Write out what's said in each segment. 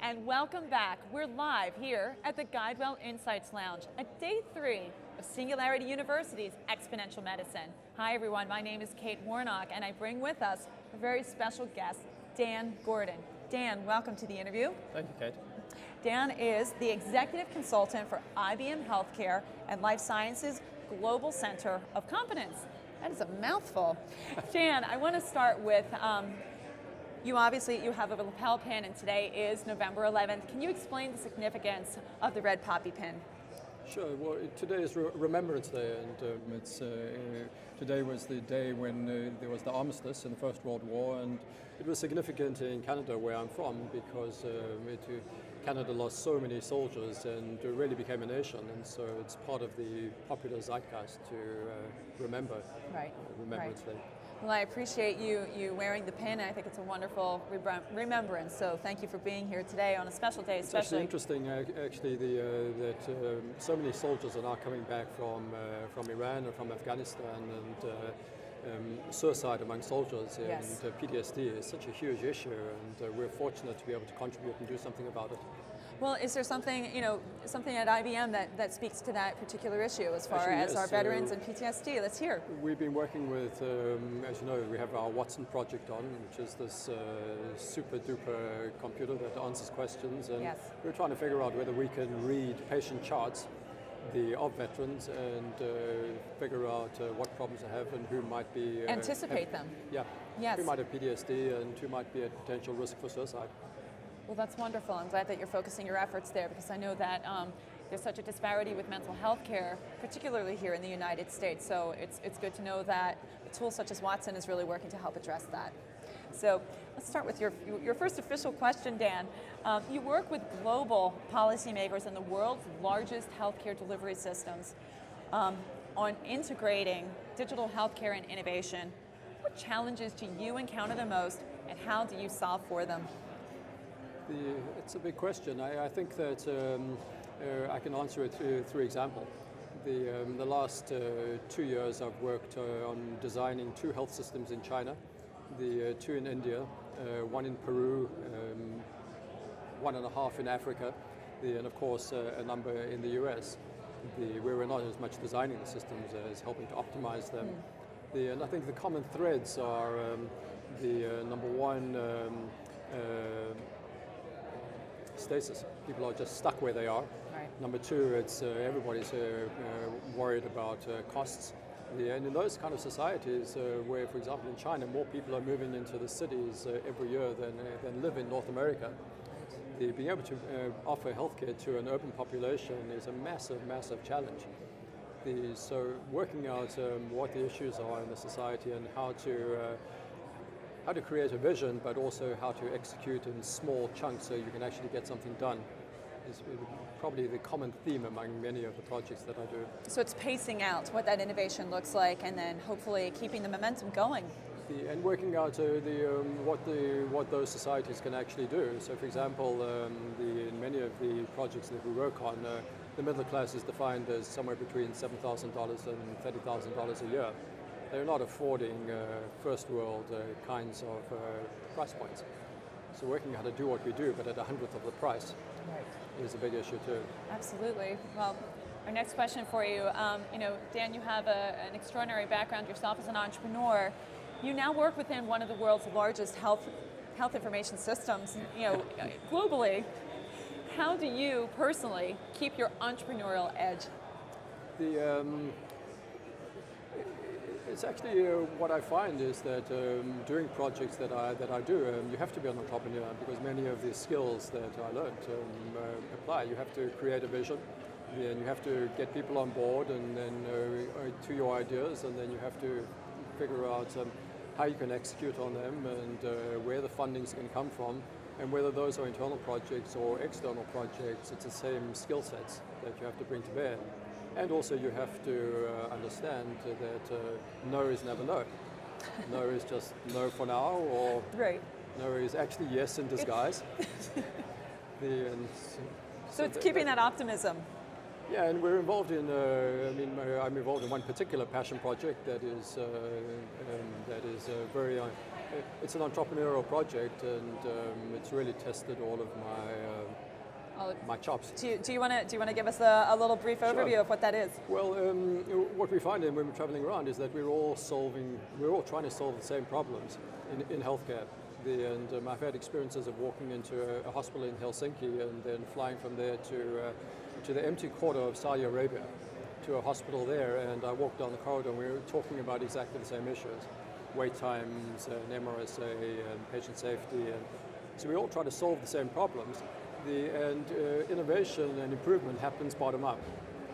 And welcome back. We're live here at the GuideWell Insights Lounge at day 3 of Singularity University's Exponential Medicine. Hi everyone, my name is Kate Warnock and I bring with us a very special guest, Dan Gordon. Dan, welcome to the interview. Thank you, Kate. Dan is the Executive Consultant for IBM Healthcare and Life Sciences Global Center of Competence. That is a mouthful. Dan, I want to start with, you have a lapel pin and today is November 11th. Can you explain the significance of the red poppy pin? Sure. Well, today is Remembrance Day, and today was the day when there was the armistice in the First World War, and it was significant in Canada, where I'm from, because Canada lost so many soldiers and really became a nation, and so it's part of the popular zeitgeist to remember Remembrance Day. Well, I appreciate you wearing the pin. I think it's a wonderful remembrance. So thank you for being here today on a special day, especially. It's actually interesting, actually, that so many soldiers are now coming back from Iran and from Afghanistan, and suicide among soldiers and PTSD is such a huge issue, and we're fortunate to be able to contribute and do something about it. Well, is there something, something at IBM that speaks to that particular issue as far as our veterans and PTSD? Let's hear. We've been working with, as you know, we have our Watson project on, which is this super duper computer that answers questions, and we're trying to figure out whether we can read patient charts of veterans and figure out what problems they have and who might be... Anticipate them. Yeah. Yes. Who might have PTSD and who might be at potential risk for suicide. Well, that's wonderful. I'm glad that you're focusing your efforts there, because I know that there's such a disparity with mental health care, particularly here in the United States. So it's good to know that a tool such as Watson is really working to help address that. So let's start with your first official question, Dan. You work with global policymakers in the world's largest healthcare delivery systems on integrating digital healthcare and innovation. What challenges do you encounter the most, and how do you solve for them? It's a big question. I think that I can answer it through example. The last 2 years I've worked on designing 2 health systems in China, the 2 in India, 1 in Peru, 1.5 in Africa, and of course a number in the US, where we're not as much designing the systems as helping to optimize them. And I think the common threads are number 1, stasis. People are just stuck where they are. Right. Number 2, it's everybody's worried about costs. And in those kind of societies, where, for example, in China, more people are moving into the cities every year than live in North America, being able to offer healthcare to an urban population is a massive, massive challenge. So working out what the issues are in the society and how to create a vision, but also how to execute in small chunks so you can actually get something done, is probably the common theme among many of the projects that I do. So it's pacing out what that innovation looks like, and then hopefully keeping the momentum going. And working out what those societies can actually do. So, for example, in many of the projects that we work on, the middle class is defined as somewhere between $7,000 and $30,000 a year. They're not affording first world kinds of price points. So working out how to do what we do, but at 100th of the price, is a big issue too. Absolutely. Well, our next question for you, Dan, you have an extraordinary background yourself as an entrepreneur. You now work within one of the world's largest health information systems, globally. How do you personally keep your entrepreneurial edge? It's actually what I find is that doing projects that I do, you have to be an entrepreneur, because many of the skills that I learned apply. You have to create a vision, then you have to get people on board and then to your ideas, and then you have to figure out how you can execute on them and where the funding is going to come from, and whether those are internal projects or external projects. It's the same skill sets that you have to bring to bear. And also you have to understand that no is never no. No is just no for now, or no is actually yes in disguise. So it's keeping that optimism. Yeah, and we're involved in. I'm involved in one particular passion project that is very. It's an entrepreneurial project, and it's really tested all of my chops. Do you want to give us a little brief overview of what that is? Well, what we find when we're traveling around is that we're all trying to solve the same problems in healthcare. I've had experiences of walking into a hospital in Helsinki and then flying from there to the empty quarter of Saudi Arabia, to a hospital there, and I walked down the corridor and we were talking about exactly the same issues: wait times, and MRSA, and patient safety, and so we all try to solve the same problems. Innovation and improvement happens bottom up.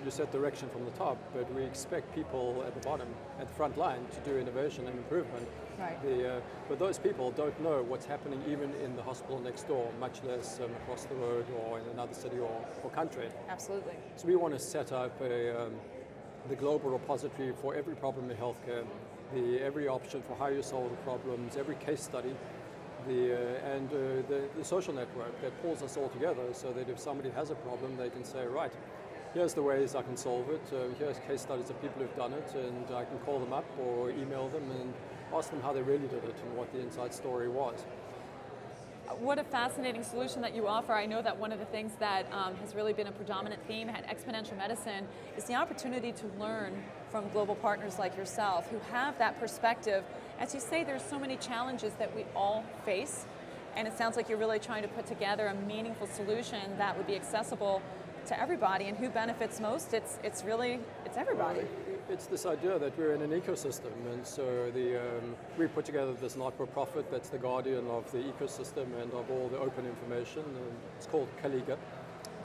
You set direction from the top, but we expect people at the bottom, at the front line, to do innovation and improvement. Right. But those people don't know what's happening even in the hospital next door, much less across the road or in another city or country. Absolutely. So we want to set up the global repository for every problem in healthcare, every option for how you solve the problems, every case study, the social network that pulls us all together, so that if somebody has a problem, they can say, right, here's the ways I can solve it, here's case studies of people who've done it, and I can call them up or email them and ask them how they really did it and what the inside story was. What a fascinating solution that you offer. I know that one of the things that has really been a predominant theme at Exponential Medicine is the opportunity to learn from global partners like yourself who have that perspective. As you say, there's so many challenges that we all face, and it sounds like you're really trying to put together a meaningful solution that would be accessible to everybody, and who benefits most? It's everybody. It's this idea that we're in an ecosystem, and so we put together this not-for-profit that's the guardian of the ecosystem and of all the open information, and it's called Kaliga.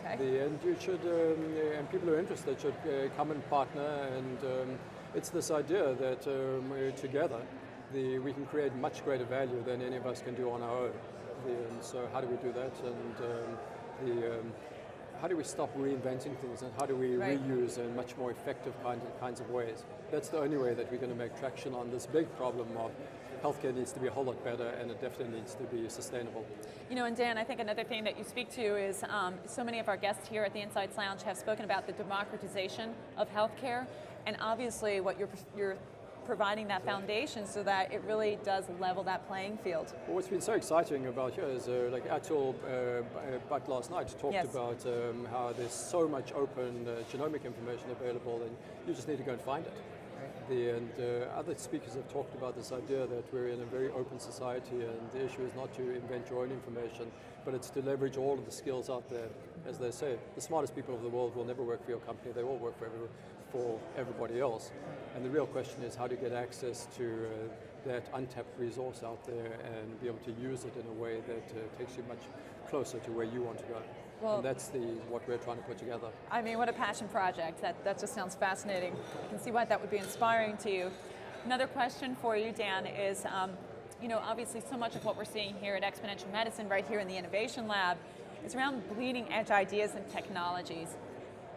Okay. And you should, and people who are interested should come and partner, and it's this idea that together we can create much greater value than any of us can do on our own. And so how do we do that? And how do we stop reinventing things, and how do we reuse in much more effective kinds of ways? That's the only way that we're going to make traction on this big problem of healthcare needs to be a whole lot better, and it definitely needs to be sustainable. You know, and Dan, I think another thing that you speak to is so many of our guests here at the Insights Lounge have spoken about the democratization of healthcare, and obviously what you're providing that foundation so that it really does level that playing field. Well, what's been so exciting about here is like Atul Bhatt last night talked about how there's so much open genomic information available, and you just need to go and find it. Other speakers have talked about this idea that we're in a very open society, and the issue is not to invent your own information, but it's to leverage all of the skills out there. As they say, the smartest people of the world will never work for your company, they all work for everybody else. And the real question is, how do you get access to that untapped resource out there and be able to use it in a way that takes you much closer to where you want to go. Well, and that's what we're trying to put together. I mean, what a passion project. That just sounds fascinating. You can see why that would be inspiring to you. Another question for you, Dan, is obviously so much of what we're seeing here at Exponential Medicine, right here in the Innovation Lab, is around bleeding edge ideas and technologies.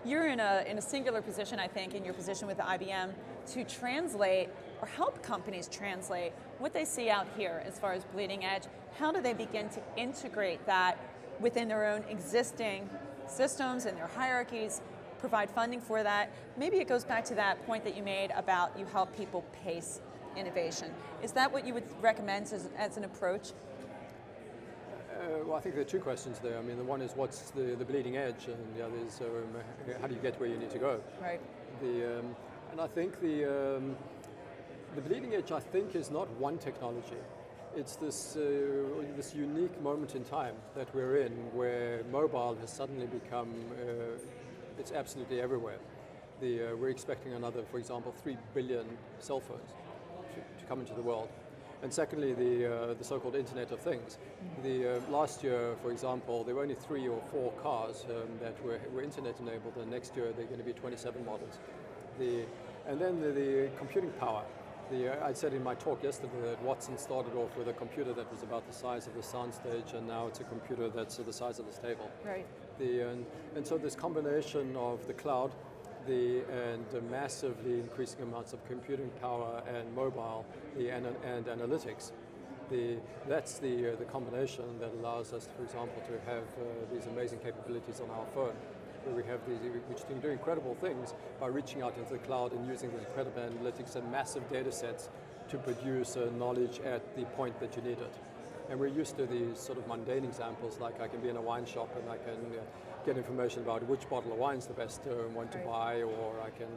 You're in a singular position, I think, in your position with IBM, to translate or help companies translate what they see out here as far as bleeding edge. How do they begin to integrate that within their own existing systems and their hierarchies, provide funding for that? Maybe it goes back to that point that you made about you help people pace innovation. Is that what you would recommend as an approach? Well, I think there are two questions there. I mean, the one is what's the bleeding edge, and the other is how do you get where you need to go? Right. And I think the bleeding edge, I think, is not one technology. It's this unique moment in time that we're in, where mobile has suddenly become, it's absolutely everywhere. We're expecting another, for example, 3 billion cell phones to come into the world. And secondly, the so-called Internet of Things. Last year, for example, there were only 3 or 4 cars that were Internet enabled, and next year they're going to be 27 models. And then the computing power. I said in my talk yesterday that Watson started off with a computer that was about the size of the soundstage, and now it's a computer that's the size of this table. Right. And so this combination of the cloud, and massively increasing amounts of computing power and mobile, and analytics, that's the combination that allows us, for example, to have these amazing capabilities on our phone. where we have these, which do incredible things by reaching out into the cloud and using these incredible analytics and massive data sets to produce knowledge at the point that you need it. And we're used to these sort of mundane examples, like I can be in a wine shop and I can get information about which bottle of wine is the best one to buy, or I can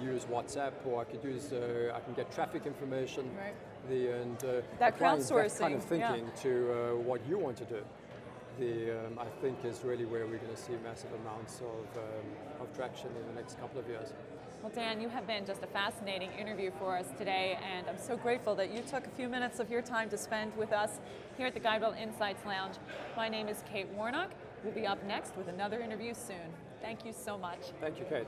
use WhatsApp, or I could use, I can get traffic information. Right. And that applying crowdsourcing, that kind of thinking to what you want to do, I think is really where we're going to see massive amounts of traction in the next couple of years. Well, Dan, you have been just a fascinating interview for us today, and I'm so grateful that you took a few minutes of your time to spend with us here at the Guidewell Insights Lounge. My name is Kate Warnock. We'll be up next with another interview soon. Thank you so much. Thank you, Kate.